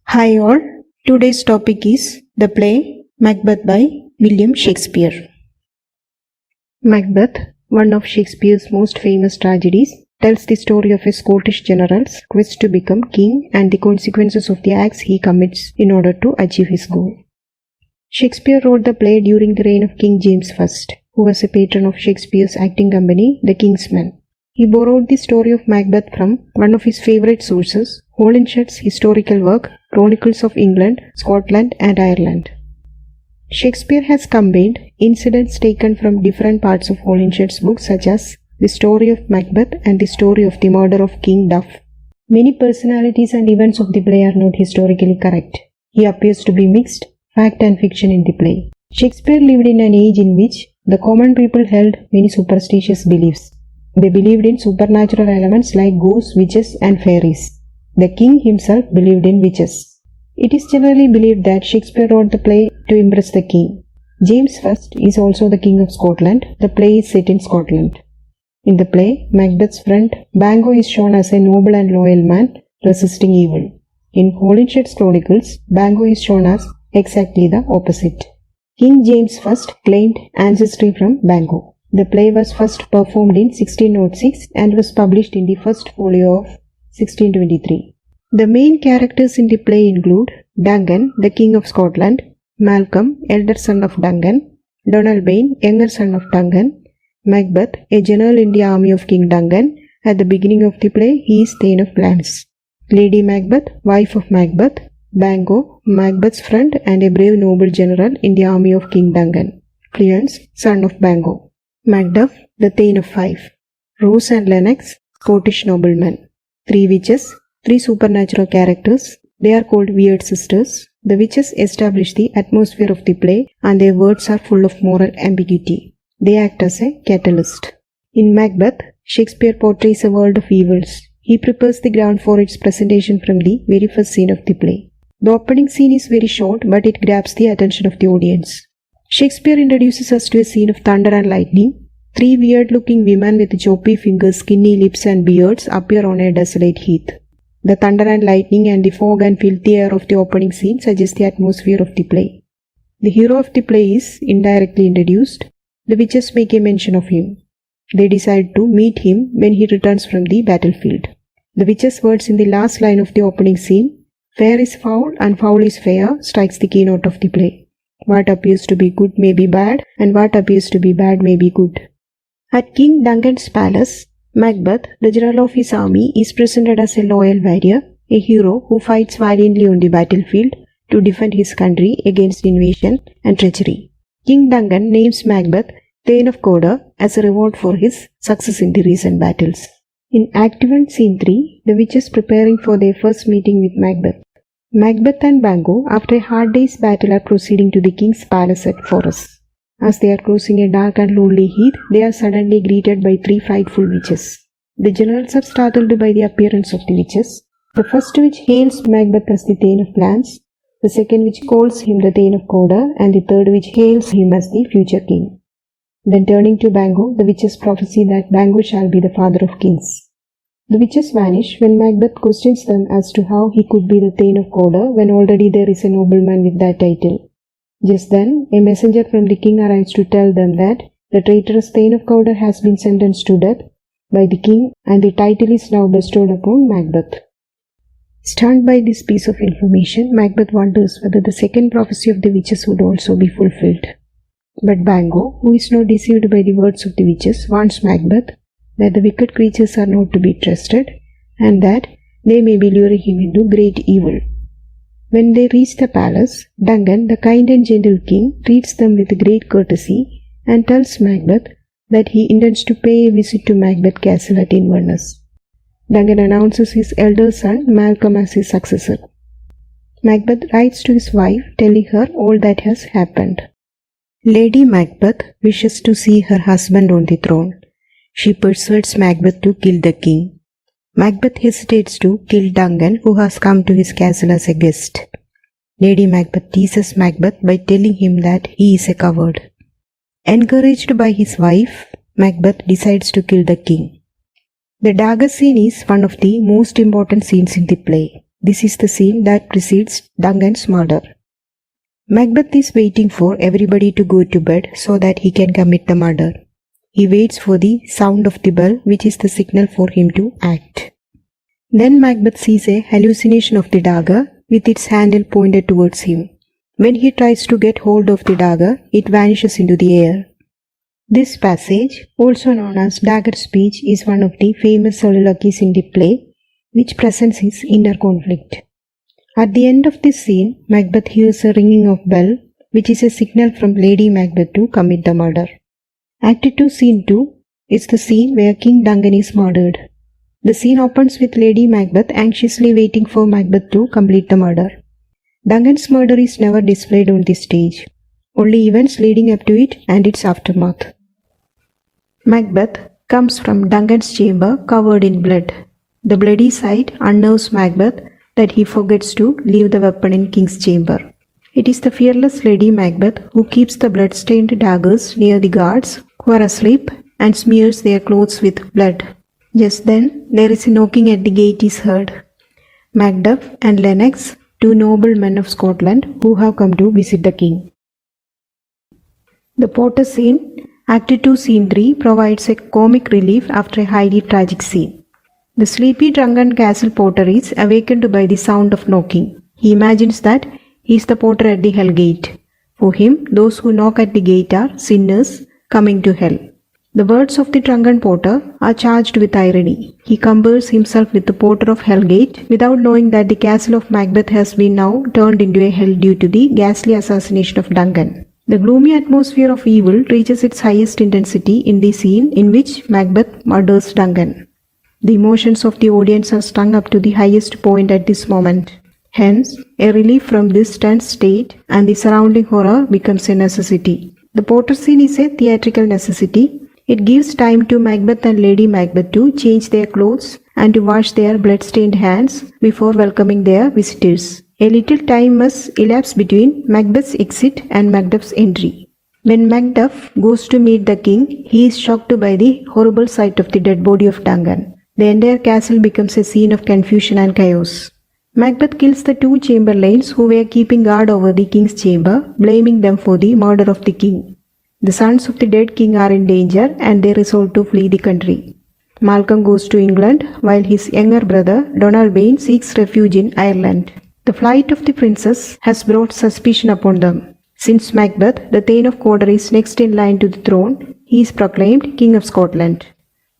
Hi all, today's topic is the play Macbeth by William Shakespeare. Macbeth, one of Shakespeare's most famous tragedies, tells the story of a Scottish general's quest to become king and the consequences of the acts he commits in order to achieve his goal. Shakespeare wrote the play during the reign of King James I, who was a patron of Shakespeare's acting company, The King's Men. He borrowed the story of Macbeth from one of his favorite sources, Holinshed's historical work, Chronicles of England, Scotland and Ireland. Shakespeare has combined incidents taken from different parts of Holinshed's books such as the story of Macbeth and the story of the murder of King Duff. Many personalities and events of the play are not historically correct. He appears to be mixed fact and fiction in the play. Shakespeare lived in an age in which the common people held many superstitious beliefs. They believed in supernatural elements like ghosts, witches and fairies. The king himself believed in witches. It is generally believed that Shakespeare wrote the play to impress the king. James I is also the king of Scotland. The play is set in Scotland. In the play, Macbeth's friend Bango is shown as a noble and loyal man resisting evil. In Holinshed's Chronicles, Bango is shown as exactly the opposite. King James I claimed ancestry from Bango. The play was first performed in 1606 and was published in the first folio of 1623. The main characters in the play include Duncan, the King of Scotland, Malcolm, elder son of Duncan, Donalbain, younger son of Duncan, Macbeth, a general in the army of King Duncan. At the beginning of the play, he is Thane of Lance. Lady Macbeth, wife of Macbeth, Bango, Macbeth's friend and a brave noble general in the army of King Duncan, Cleance, son of Bango. Macduff, the Thane of Fife, Rose and Lennox, Scottish noblemen. Three witches, three supernatural characters. They are called Weird Sisters. The witches establish the atmosphere of the play and their words are full of moral ambiguity. They act as a catalyst. In Macbeth, Shakespeare portrays a world of evils. He prepares the ground for its presentation from the very first scene of the play. The opening scene is very short, but it grabs the attention of the audience. Shakespeare introduces us to a scene of thunder and lightning. Three weird-looking women with choppy fingers, skinny lips and beards appear on a desolate heath. The thunder and lightning and the fog and filthy air of the opening scene suggest the atmosphere of the play. The hero of the play is indirectly introduced. The witches make a mention of him. They decide to meet him when he returns from the battlefield. The witches' words in the last line of the opening scene, "Fair is foul and foul is fair," strikes the keynote of the play. What appears to be good may be bad, and what appears to be bad may be good. At King Duncan's palace, Macbeth, the general of his army, is presented as a loyal warrior, a hero who fights valiantly on the battlefield to defend his country against invasion and treachery. King Duncan names Macbeth Thane of Cawdor as a reward for his success in the recent battles. In Act 1, Scene 3, the witches preparing for their first meeting with Macbeth. Macbeth and Bango, after a hard day's battle, are proceeding to the king's palace at Forres. As they are crossing a dark and lonely heath, they are suddenly greeted by three frightful witches. The generals are startled by the appearance of the witches. The first witch hails Macbeth as the Thane of Lance, the second witch calls him the Thane of Cawdor, and the third witch hails him as the future king. Then turning to Bango, the witches prophesy that Bango shall be the father of kings. The witches vanish when Macbeth questions them as to how he could be the Thane of Cawdor when already there is a nobleman with that title. Just then, a messenger from the king arrives to tell them that the traitorous Thane of Cawdor has been sentenced to death by the king and the title is now bestowed upon Macbeth. Stunned by this piece of information, Macbeth wonders whether the second prophecy of the witches would also be fulfilled. But Bango, who is not deceived by the words of the witches, warns Macbeth that the wicked creatures are not to be trusted and that they may be luring him into great evil. When they reach the palace, Duncan, the kind and gentle king, treats them with great courtesy and tells Macbeth that he intends to pay a visit to Macbeth Castle at Inverness. Duncan announces his elder son Malcolm as his successor. Macbeth writes to his wife telling her all that has happened. Lady Macbeth wishes to see her husband on the throne. She persuades Macbeth to kill the king. Macbeth hesitates to kill Duncan, who has come to his castle as a guest. Lady Macbeth teases Macbeth by telling him that he is a coward. Encouraged by his wife, Macbeth decides to kill the king. The dagger scene is one of the most important scenes in the play. This is the scene that precedes Duncan's murder. Macbeth is waiting for everybody to go to bed so that he can commit the murder. He waits for the sound of the bell, which is the signal for him to act. Then Macbeth sees a hallucination of the dagger with its handle pointed towards him. When he tries to get hold of the dagger, it vanishes into the air. This passage, also known as dagger speech, is one of the famous soliloquies in the play, which presents his inner conflict. At the end of this scene, Macbeth hears a ringing of bell, which is a signal from Lady Macbeth to commit the murder. Act 2, Scene 2 is the scene where King Duncan is murdered. The scene opens with Lady Macbeth anxiously waiting for Macbeth to complete the murder. Duncan's murder is never displayed on the stage, only events leading up to it and its aftermath. Macbeth comes from Duncan's chamber covered in blood. The bloody sight unnerves Macbeth that he forgets to leave the weapon in King's chamber. It is the fearless Lady Macbeth who keeps the blood-stained daggers near the guards who are asleep and smears their clothes with blood. Just then, there is a knocking at the gate is heard. Macduff and Lennox, two noble men of Scotland who have come to visit the king. The Potter scene, Act 2, Scene 3, provides a comic relief after a highly tragic scene. The sleepy drunken castle porter is awakened by the sound of knocking. He imagines that he is the porter at the hell gate. For him, those who knock at the gate are sinners coming to hell. The words of the drunken porter are charged with irony. He compares himself with the porter of Hellgate without knowing that the castle of Macbeth has been now turned into a hell due to the ghastly assassination of Duncan. The gloomy atmosphere of evil reaches its highest intensity in the scene in which Macbeth murders Duncan. The emotions of the audience are strung up to the highest point at this moment. Hence, a relief from this tense state and the surrounding horror becomes a necessity. The Potter scene is a theatrical necessity. It gives time to Macbeth and Lady Macbeth to change their clothes and to wash their blood-stained hands before welcoming their visitors. A little time must elapse between Macbeth's exit and Macduff's entry. When Macduff goes to meet the king, he is shocked by the horrible sight of the dead body of Duncan. The entire castle becomes a scene of confusion and chaos. Macbeth kills the two chamberlains who were keeping guard over the king's chamber, blaming them for the murder of the king. The sons of the dead king are in danger and they resolve to flee the country. Malcolm goes to England while his younger brother Donalbain seeks refuge in Ireland. The flight of the princess has brought suspicion upon them. Since Macbeth, the Thane of Cawdor, is next in line to the throne, he is proclaimed King of Scotland.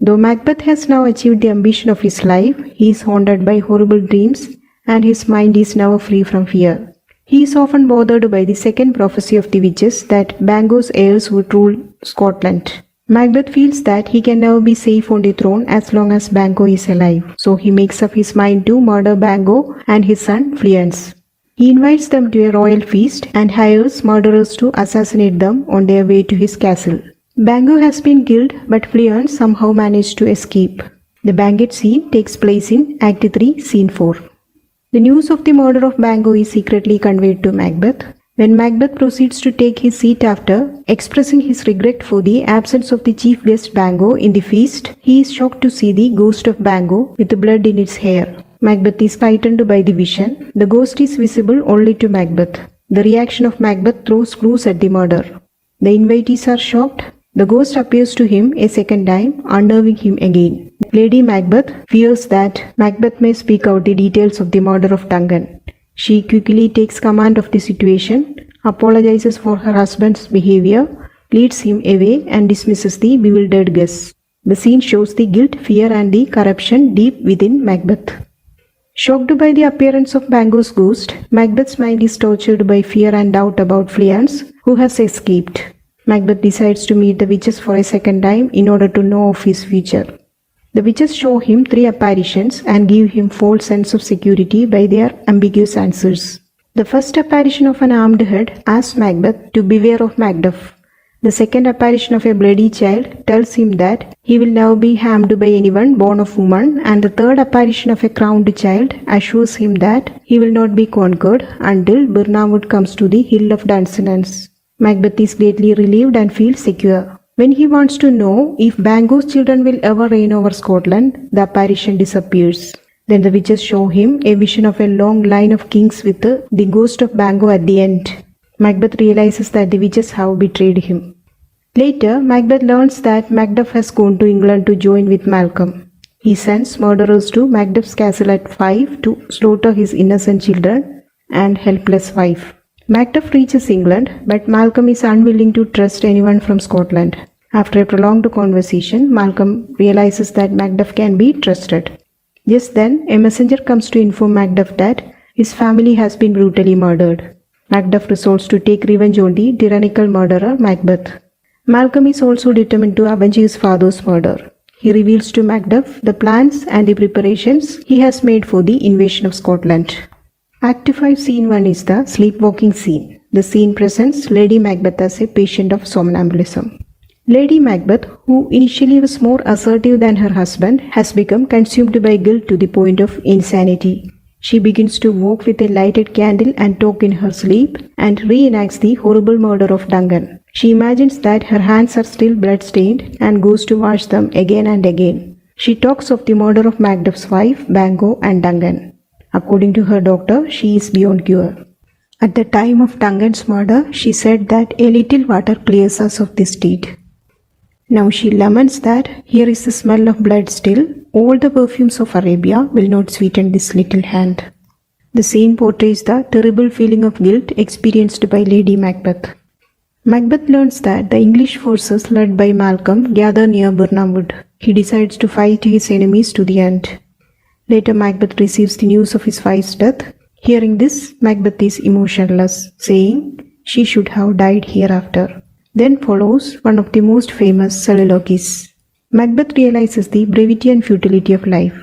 Though Macbeth has now achieved the ambition of his life, he is haunted by horrible dreams and his mind is never free from fear. He is often bothered by the second prophecy of the witches that Bango's heirs would rule Scotland. Macbeth feels that he can never be safe on the throne as long as Bango is alive, so he makes up his mind to murder Bango and his son Fleance. He invites them to a royal feast and hires murderers to assassinate them on their way to his castle. Bango has been killed, but Fleance somehow managed to escape. The banquet scene takes place in Act 3, Scene 4. The news of the murder of Bango is secretly conveyed to Macbeth. When Macbeth proceeds to take his seat after expressing his regret for the absence of the chief guest Bango in the feast, he is shocked to see the ghost of Bango with the blood in its hair. Macbeth is frightened by the vision. The ghost is visible only to Macbeth. The reaction of Macbeth throws clues at the murder. The invitees are shocked. The ghost appears to him a second time, unnerving him again. Lady Macbeth fears that Macbeth may speak out the details of the murder of Duncan. She quickly takes command of the situation, apologizes for her husband's behavior, leads him away and dismisses the bewildered guests. The scene shows the guilt, fear and the corruption deep within Macbeth. Shocked by the appearance of Bango's ghost, Macbeth's mind is tortured by fear and doubt about Fleance, who has escaped. Macbeth decides to meet the witches for a second time in order to know of his future. The witches show him 3 apparitions and give him false sense of security by their ambiguous answers. The first apparition of an armed head asks Macbeth to beware of Macduff. The second apparition of a bloody child tells him that he will never be harmed by anyone born of woman, and the third apparition of a crowned child assures him that he will not be conquered until Birnamwood comes to the Hill of Dunsannons. Macbeth is greatly relieved and feels secure. When he wants to know if Bango's children will ever reign over Scotland, the apparition disappears. Then the witches show him a vision of a long line of kings with the ghost of Banquo at the end. Macbeth realizes that the witches have betrayed him. Later, Macbeth learns that Macduff has gone to England to join with Malcolm. He sends murderers to Macduff's castle at Fife to slaughter his innocent children and helpless wife. Macduff reaches England, but Malcolm is unwilling to trust anyone from Scotland. After a prolonged conversation, Malcolm realizes that Macduff can be trusted. Just then, a messenger comes to inform Macduff that his family has been brutally murdered. Macduff resolves to take revenge on the tyrannical murderer Macbeth. Malcolm is also determined to avenge his father's murder. He reveals to Macduff the plans and the preparations he has made for the invasion of Scotland. Act 5 Scene 1 is the sleepwalking scene. The scene presents Lady Macbeth as a patient of somnambulism. Lady Macbeth, who initially was more assertive than her husband, has become consumed by guilt to the point of insanity. She begins to walk with a lighted candle and talk in her sleep and reenacts the horrible murder of Duncan. She imagines that her hands are still blood-stained and goes to wash them again and again. She talks of the murder of Macduff's wife, Banquo, and Duncan. According to her doctor, she is beyond cure. At the time of Duncan's murder, she said that a little water clears us of this deed. Now she laments that here is the smell of blood still. All the perfumes of Arabia will not sweeten this little hand. The scene portrays the terrible feeling of guilt experienced by Lady Macbeth. Macbeth learns that the English forces led by Malcolm gather near Birnam Wood. He decides to fight his enemies to the end. Later, Macbeth receives the news of his wife's death. Hearing this, Macbeth is emotionless, saying she should have died hereafter. Then follows one of the most famous soliloquies. Macbeth realizes the brevity and futility of life.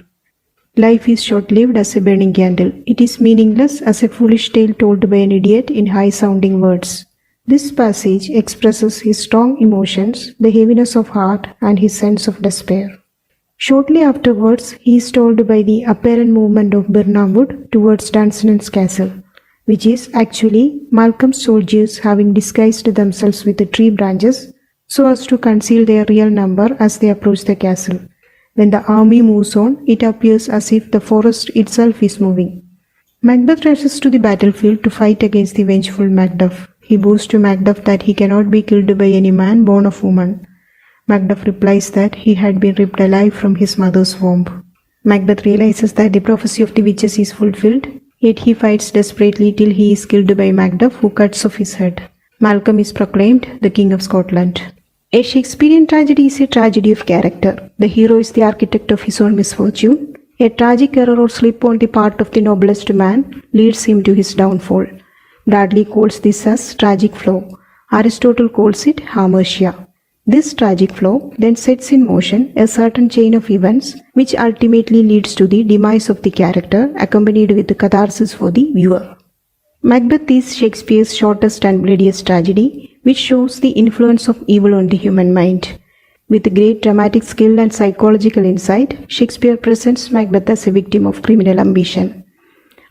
Life is short-lived as a burning candle. It is meaningless as a foolish tale told by an idiot in high-sounding words. This passage expresses his strong emotions, the heaviness of heart, and his sense of despair. Shortly afterwards, he is told by the apparent movement of Birnam Wood towards Dunsinan's castle, which is actually Malcolm's soldiers having disguised themselves with the tree branches so as to conceal their real number as they approach the castle. When the army moves on, it appears as if the forest itself is moving. Macbeth rushes to the battlefield to fight against the vengeful Macduff. He boasts to Macduff that he cannot be killed by any man born of woman. Macduff replies that he had been ripped alive from his mother's womb. Macbeth realizes that the prophecy of the witches is fulfilled, yet he fights desperately till he is killed by Macduff, who cuts off his head. Malcolm is proclaimed the King of Scotland. A Shakespearean tragedy is a tragedy of character. The hero is the architect of his own misfortune. A tragic error or slip on the part of the noblest man leads him to his downfall. Bradley calls this as tragic flow. Aristotle calls it hamartia. This tragic flow then sets in motion a certain chain of events which ultimately leads to the demise of the character, accompanied with the catharsis for the viewer. Macbeth is Shakespeare's shortest and bloodiest tragedy, which shows the influence of evil on the human mind. With great dramatic skill and psychological insight, Shakespeare presents Macbeth as a victim of criminal ambition.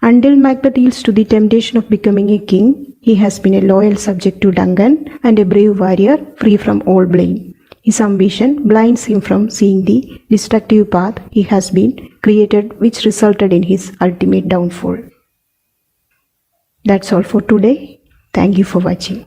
Until Macbeth yields to the temptation of becoming a king, he has been a loyal subject to Duncan and a brave warrior free from all blame. His ambition blinds him from seeing the destructive path he has been created, which resulted in his ultimate downfall. That's all for today. Thank you for watching.